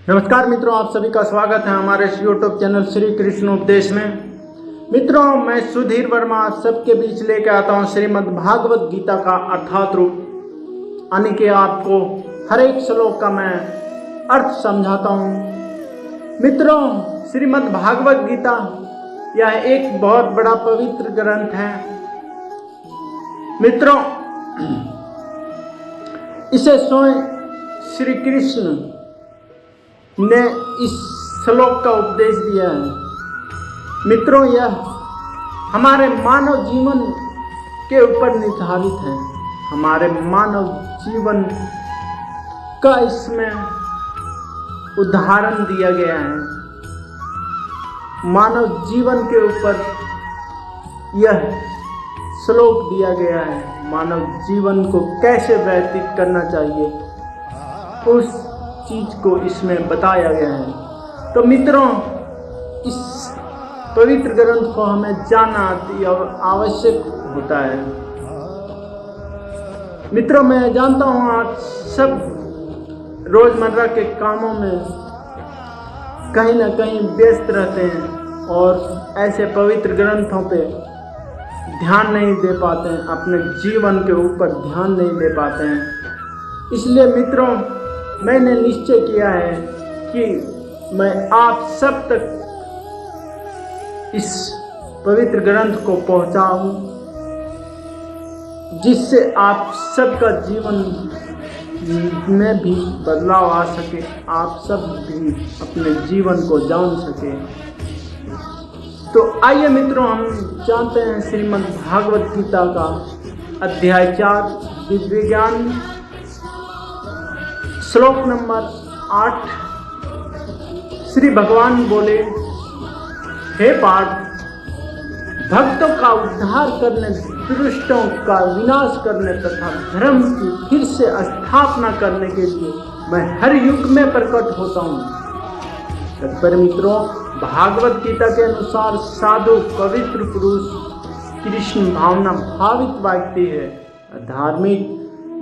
नमस्कार मित्रों, आप सभी का स्वागत है हमारे यूट्यूब चैनल श्री कृष्ण उपदेश में। मित्रों, मैं सुधीर वर्मा आप सबके बीच लेके आता हूँ श्रीमद् भागवत गीता का अर्थात रूप, यानी कि आपको हर एक श्लोक का मैं अर्थ समझाता हूँ। मित्रों, श्रीमद् भागवत गीता यह एक बहुत बड़ा पवित्र ग्रंथ है। मित्रों, इसे स्वयं श्री कृष्ण ने इस श्लोक का उपदेश दिया है। मित्रों, यह हमारे मानव जीवन के ऊपर निर्धारित है। हमारे मानव जीवन का इसमें उदाहरण दिया गया है। मानव जीवन के ऊपर यह श्लोक दिया गया है। मानव जीवन को कैसे व्यतीत करना चाहिए उस चीज को इसमें बताया गया है। तो मित्रों, इस पवित्र ग्रंथ को हमें जानना अति आवश्यक होता है। मित्रों, मैं जानता हूँ आप सब रोजमर्रा के कामों में कहीं ना कहीं व्यस्त रहते हैं और ऐसे पवित्र ग्रंथों पे ध्यान नहीं दे पाते हैं, अपने जीवन के ऊपर ध्यान नहीं दे पाते हैं। इसलिए मित्रों, मैंने निश्चय किया है कि मैं आप सब तक इस पवित्र ग्रंथ को पहुंचाऊं, जिससे आप सबका जीवन में भी बदलाव आ सके, आप सब भी अपने जीवन को जान सके। तो आइए मित्रों, हम जानते हैं श्रीमद् भागवत गीता का अध्याय 4 दिव्य ज्ञान श्लोक नंबर 8। श्री भगवान बोले, हे पार्थ, भक्तों का उद्धार करने, दुष्टों का विनाश करने तथा धर्म की फिर से स्थापना करने के लिए मैं हर युग में प्रकट होता हूँ। तत्पर मित्रों, भागवत गीता के अनुसार साधु पवित्र पुरुष कृष्ण भावना भावित व्यक्ति है। धार्मिक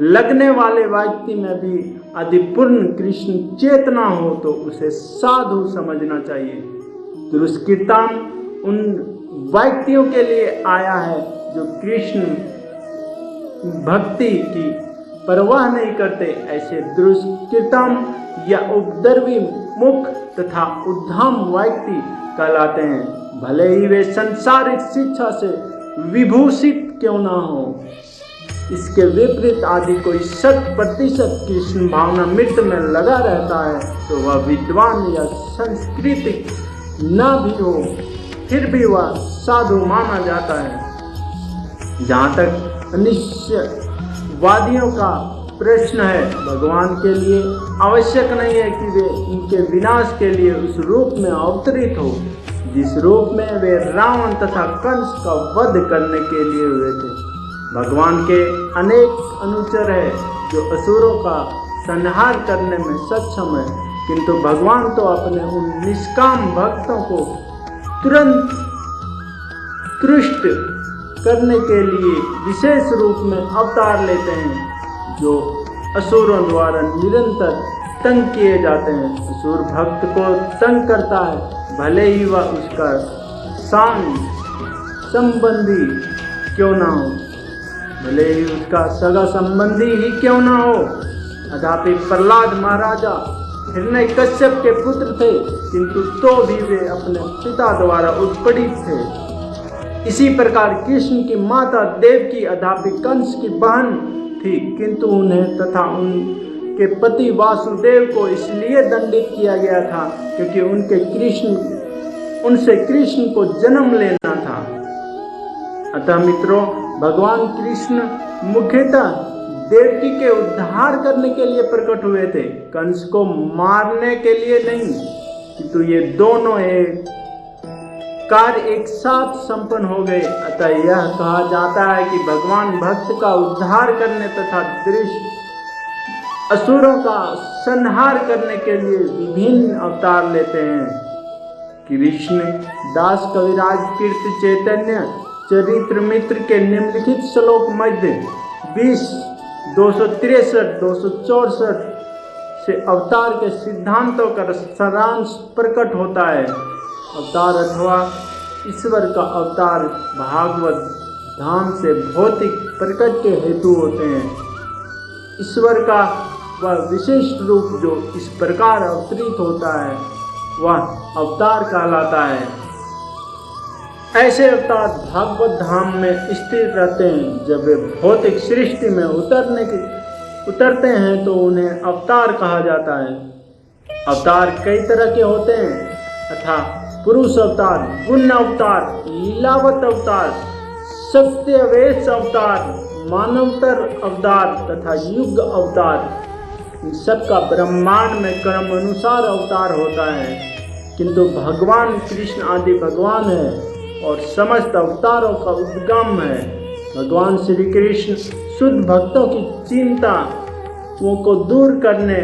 लगने वाले व्यक्ति में भी यदि पूर्ण कृष्ण चेतना हो तो उसे साधु समझना चाहिए। दुष्कृताम उन व्यक्तियों के लिए आया है जो कृष्ण भक्ति की परवाह नहीं करते। ऐसे दुष्कृताम या उपद्रवी मुख तथा उद्धाम व्यक्ति कहलाते हैं, भले ही वे संसारिक शिक्षा से विभूषित क्यों ना हो। इसके विपरीत आदि कोई 100% कृष्ण भावना मित्र में लगा रहता है तो वह विद्वान या सांस्कृतिक ना भी हो, फिर भी वह साधु माना जाता है। जहाँ तक अनिश्चयवादियों का प्रश्न है, भगवान के लिए आवश्यक नहीं है कि वे इनके विनाश के लिए उस रूप में अवतरित हो जिस रूप में वे रावण तथा कंस का वध करने के लिए हुए थे। भगवान के अनेक अनुचर है जो असुरों का संहार करने में सक्षम है, किंतु भगवान तो अपने उन निष्काम भक्तों को तुरंत तुष्ट करने के लिए विशेष रूप में अवतार लेते हैं जो असुरों द्वारा निरंतर तंग किए जाते हैं। असुर भक्त को तंग करता है, भले ही वह उसका शान संबंधी क्यों ना हो, भले ही उसका सगा संबंधी ही क्यों ना हो। अथापि प्रहलाद महाराजा हिरण्यकश्यप के पुत्र थे, किंतु तो भी वे अपने पिता द्वारा उत्पीड़ित थे। इसी प्रकार कृष्ण की माता देवकी अथापि कंस की बहन थी, किंतु उन्हें तथा उनके पति वासुदेव को इसलिए दंडित किया गया था क्योंकि उनसे कृष्ण को जन्म लेना था। अतः मित्रों, भगवान कृष्ण मुख्यतः देवकी के उद्धार करने के लिए प्रकट हुए थे, कंस को मारने के लिए नहीं। किंतु ये दोनों एक कार्य एक साथ संपन्न हो गए। अतः यह कहा जाता है कि भगवान भक्त का उद्धार करने तथा असुरों का संहार करने के लिए विभिन्न अवतार लेते हैं। कृष्ण दास कविराज कीर्ति चैतन्य चरित्र मित्र के निम्नलिखित श्लोक मध्य 20, 263, 264 से अवतार के सिद्धांतों का सारांश प्रकट होता है। अवतार अथवा ईश्वर का अवतार भागवत धाम से भौतिक प्रकट के हेतु होते हैं। ईश्वर का वह विशिष्ट रूप जो इस प्रकार अवतरित होता है वह अवतार कहलाता है। ऐसे अवतार भागवत धाम में स्थिर रहते हैं। जब वे भौतिक सृष्टि में उतरते हैं तो उन्हें अवतार कहा जाता है। अवतार कई तरह के होते हैं तथा पुरुष अवतार, गुण अवतार, लीलावत अवतार, सत्यावेश अवतार, मानवतर अवतार तथा युग अवतार, इन सबका ब्रह्मांड में कर्म अनुसार अवतार होता है। किंतु भगवान कृष्ण आदि भगवान है और समस्त अवतारों का उद्गम है। भगवान श्री कृष्ण शुद्ध भक्तों की चिंता को दूर करने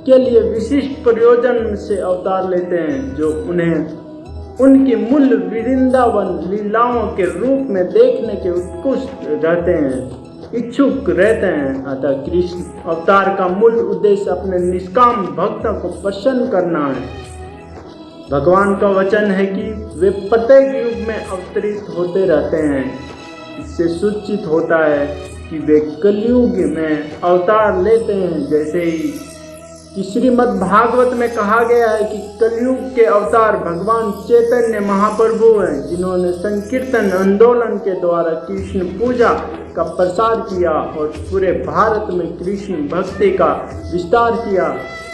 के लिए विशिष्ट प्रयोजन से अवतार लेते हैं, जो उन्हें उनकी मूल वृंदावन लीलाओं के रूप में देखने के उत्कृष्ट रहते हैं, इच्छुक रहते हैं। अतः कृष्ण अवतार का मूल उद्देश्य अपने निष्काम भक्तों को प्रसन्न करना है। भगवान का वचन है कि वे प्रत्येक युग में अवतरित होते रहते हैं। इससे सूचित होता है कि वे कलयुग में अवतार लेते हैं। जैसे ही कि श्रीमद् भागवत में कहा गया है कि कलयुग के अवतार भगवान चैतन्य महाप्रभु हैं, जिन्होंने संकीर्तन आंदोलन के द्वारा कृष्ण पूजा का प्रसार किया और पूरे भारत में कृष्ण भक्ति का विस्तार किया।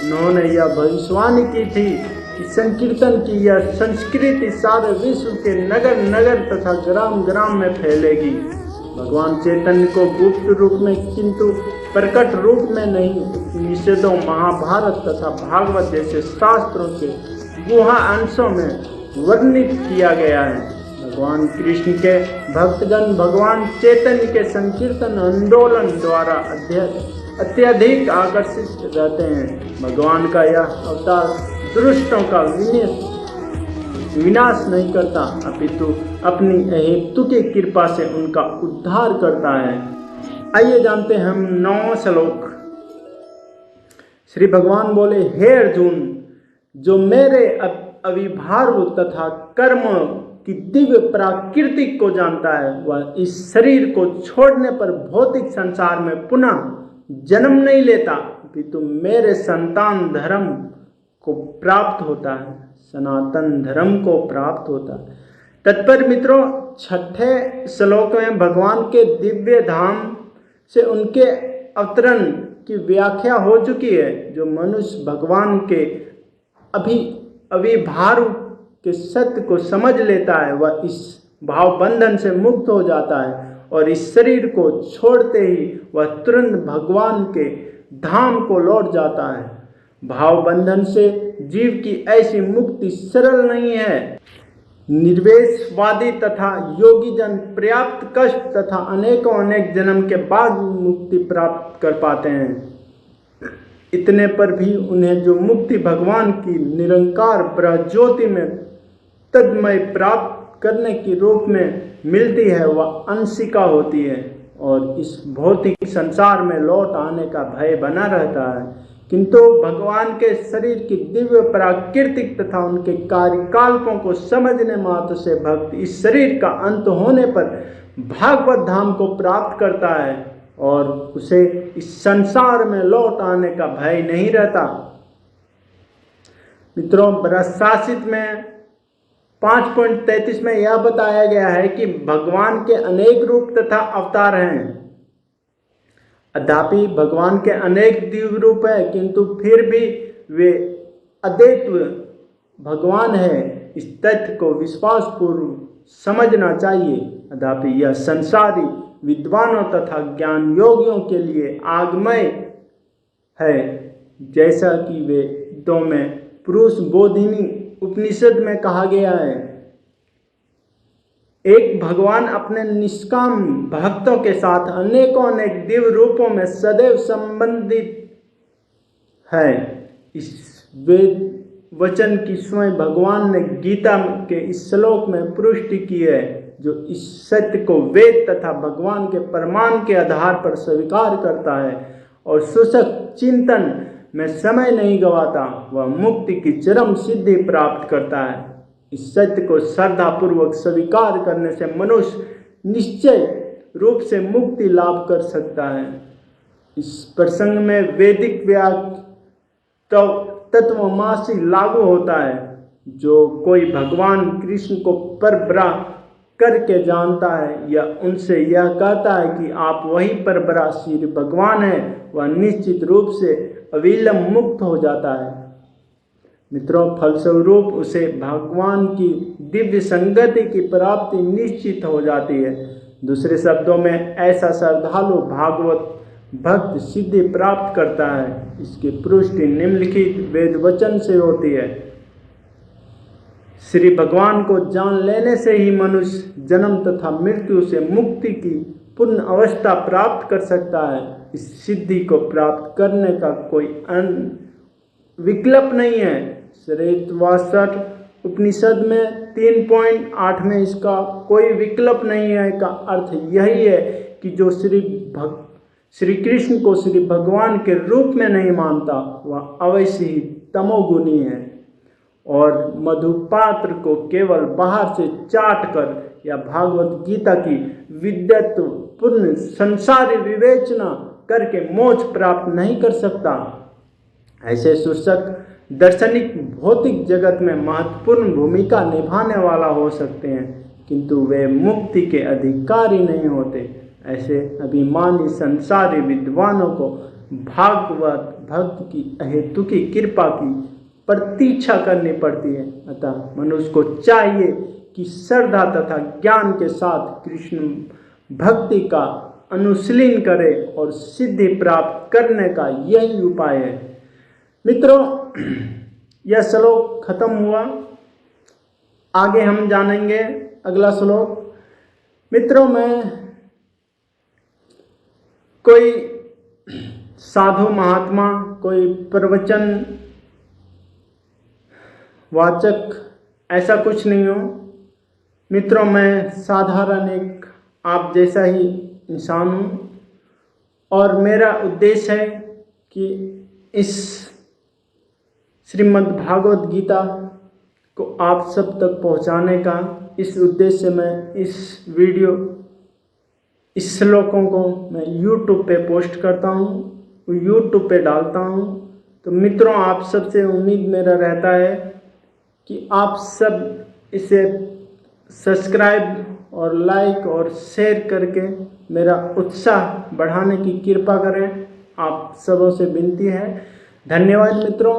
उन्होंने यह भविष्यवाणी की थी कि संकीर्तन की यह संस्कृति सारे विश्व के नगर नगर तथा ग्राम ग्राम में फैलेगी। भगवान चैतन्य को गुप्त रूप में किंतु प्रकट रूप में नहीं, उपनिषदों, महाभारत तथा भागवत जैसे शास्त्रों के गुहा अंशों में वर्णित किया गया है। भगवान कृष्ण के भक्तगण भगवान चैतन्य के संकीर्तन आंदोलन द्वारा अत्यधिक आकर्षित रहते हैं। भगवान का यह अवतार दुष्टों का विनाश नहीं करता, अपितु अपनी अहेतु की कृपा से उनका उद्धार करता है। आइए जानते हैं हम 9 श्लोक। श्री भगवान बोले, हे अर्जुन, जो मेरे अविभार्व तथा कर्म की दिव्य प्रकृति को जानता है, वह इस शरीर को छोड़ने पर भौतिक संसार में पुनः जन्म नहीं लेता, अपितु मेरे संतान धर्म को प्राप्त होता है, सनातन धर्म को प्राप्त होता है। तत्पर मित्रों, 6ठे श्लोक में भगवान के दिव्य धाम से उनके अवतरण की व्याख्या हो चुकी है। जो मनुष्य भगवान के अविभार्व के सत्य को समझ लेता है, वह इस भाव बंधन से मुक्त हो जाता है और इस शरीर को छोड़ते ही वह तुरंत भगवान के धाम को लौट जाता है। भाव बंधन से जीव की ऐसी मुक्ति सरल नहीं है। निर्वेशवादी तथा योगी जन पर्याप्त कष्ट तथा अनेक जन्म के बाद मुक्ति प्राप्त कर पाते हैं। इतने पर भी उन्हें जो मुक्ति भगवान की निरंकार ब्रह्म ज्योति में तन्मय प्राप्त करने के रूप में मिलती है, वह अंशिका होती है और इस भौतिक संसार में लौट आने का भय बना रहता है। किंतु भगवान के शरीर की दिव्य प्राकृतिक तथा उनके कार्यकल्पों को समझने मात्र से भक्त इस शरीर का अंत होने पर भागवत धाम को प्राप्त करता है और उसे इस संसार में लौट आने का भय नहीं रहता। मित्रों, बृहशासित में 5.33 में यह बताया गया है कि भगवान के अनेक रूप तथा अवतार हैं। अद्यापि भगवान के अनेक दिव्य रूप हैं, किंतु फिर भी वे अद्वितीय भगवान है। इस तथ्य को विश्वासपूर्वक समझना चाहिए। अद्यापि यह संसारी विद्वानों तथा ज्ञान योगियों के लिए आगमय है, जैसा कि वेदों में पुरुष बोधिनी उपनिषद में कहा गया है। एक भगवान अपने निष्काम भक्तों के साथ अनेक दिव्य रूपों में सदैव संबंधित है। इस वेद वचन की स्वयं भगवान ने गीता के इस श्लोक में पुष्टि की है, जो इस सत्य को वेद तथा भगवान के प्रमाण के आधार पर स्वीकार करता है और सूचक चिंतन में समय नहीं गंवाता, वह मुक्ति की चरम सिद्धि प्राप्त करता है। इस सत्य को श्रद्धापूर्वक स्वीकार करने से मनुष्य निश्चय रूप से मुक्ति लाभ कर सकता है। इस प्रसंग में वैदिक तो तत्वमसी लागू होता है। जो कोई भगवान कृष्ण को परब्रह्म करके जानता है या उनसे यह कहता है कि आप वही परब्रह्म श्री भगवान हैं, वह निश्चित रूप से अविलंब मुक्त हो जाता है। मित्रों, फलस्वरूप उसे भगवान की दिव्य संगति की प्राप्ति निश्चित हो जाती है। दूसरे शब्दों में ऐसा श्रद्धालु भागवत भक्त सिद्धि प्राप्त करता है। इसकी पुष्टि निम्नलिखित वेद वचन से होती है। श्री भगवान को जान लेने से ही मनुष्य जन्म तथा मृत्यु से मुक्ति की पूर्ण अवस्था प्राप्त कर सकता है। इस सिद्धि को प्राप्त करने का कोई विकल्प नहीं है। श्वेतवासर उपनिषद में 3.8 में इसका कोई विकल्प नहीं है का अर्थ यही है कि जो श्री कृष्ण को श्री भगवान के रूप में नहीं मानता, वह अवश्य ही तमोगुणी है और मधुपात्र को केवल बाहर से चाट कर या भागवत गीता की विद्वत्पूर्ण संसारी विवेचना करके मोक्ष प्राप्त नहीं कर सकता। ऐसे सूचक दार्शनिक भौतिक जगत में महत्वपूर्ण भूमिका निभाने वाला हो सकते हैं, किंतु वे मुक्ति के अधिकारी नहीं होते। ऐसे अभिमानी संसारी विद्वानों को भागवत भक्त की अहेतुकी कृपा की प्रतीक्षा करनी पड़ती है। अतः मनुष्य को चाहिए कि श्रद्धा तथा ज्ञान के साथ कृष्ण भक्ति का अनुशीलन करे और सिद्धि प्राप्त करने का यही उपाय है। मित्रों, यह श्लोक खत्म हुआ। आगे हम जानेंगे अगला श्लोक। मित्रों, मैं कोई साधु महात्मा, कोई प्रवचन वाचक ऐसा कुछ नहीं हो। मित्रों, मैं साधारण एक आप जैसा ही इंसान हूँ और मेरा उद्देश्य है कि इस श्रीमद् भागवत गीता को आप सब तक पहुँचाने का इस उद्देश्य से मैं इस श्लोकों को मैं YouTube पे पोस्ट करता हूँ, YouTube पे डालता हूँ। तो मित्रों, आप सबसे उम्मीद मेरा रहता है कि आप सब इसे सब्सक्राइब और लाइक और शेयर करके मेरा उत्साह बढ़ाने की कृपा करें। आप सबों से विनती है। धन्यवाद मित्रों।